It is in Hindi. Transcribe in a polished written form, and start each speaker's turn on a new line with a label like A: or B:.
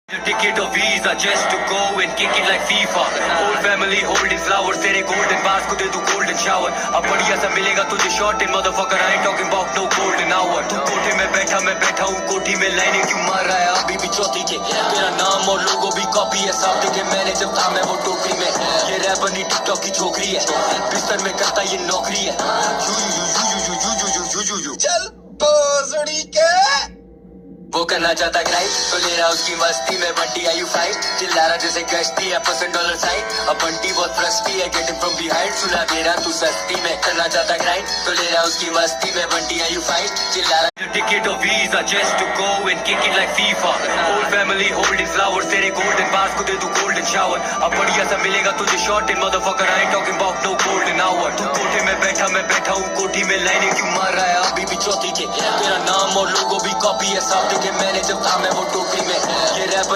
A: Ticket or visa just to go and kick it like FIFA. Whole family holding flowers, तेरे golden bars को दे दूं golden shower. अब बढ़िया सा मिलेगा तुझे short in motherfucker. I ain't talking about no golden hour. तू कोठे में बैठा हूँ कोठी में लाइनें क्यों मार रहा है अभी भी चौथी के. तेरा नाम और लोगो भी कॉपी है साफ देखे मैंने जब था मैं वो टोकरी में. ये रैपर नहीं टिकटॉक की छोकरी है बिस्तर में करता ये नौकरी है. चल पोसड़ी के वो करना चाहता ग्राइड तो ले रहा उसकी मस्ती में बंटी आई यू फाइट चिल्ला रहा जैसे गश्ती है $1 साइड. अब बंटी बहुत फ्रस्टी है गेटिंग फ्रॉम बिहाइंड सुना दे रहा तू सस्ती में करना चाहता ग्राइड तो ले रहा उसकी मस्ती में बंटी आई यू फाइट चिल्ला रहा ticket or visa just to go and kick it like FIFA. Whole family holding flowers तेरे golden bars को दे दूं golden shower. अब बढ़िया सा मिलेगा तुझे short in motherfucker. I ain't talking about no golden hour. तू कोठे में बैठा हूँ कोठी में लाइनें क्यों मार रहा है अभी भी चौथी के. तेरा नाम और लोगो भी कॉपी है साफ देखे मैंने जब था मैं वो टोकरी में. ये रैपर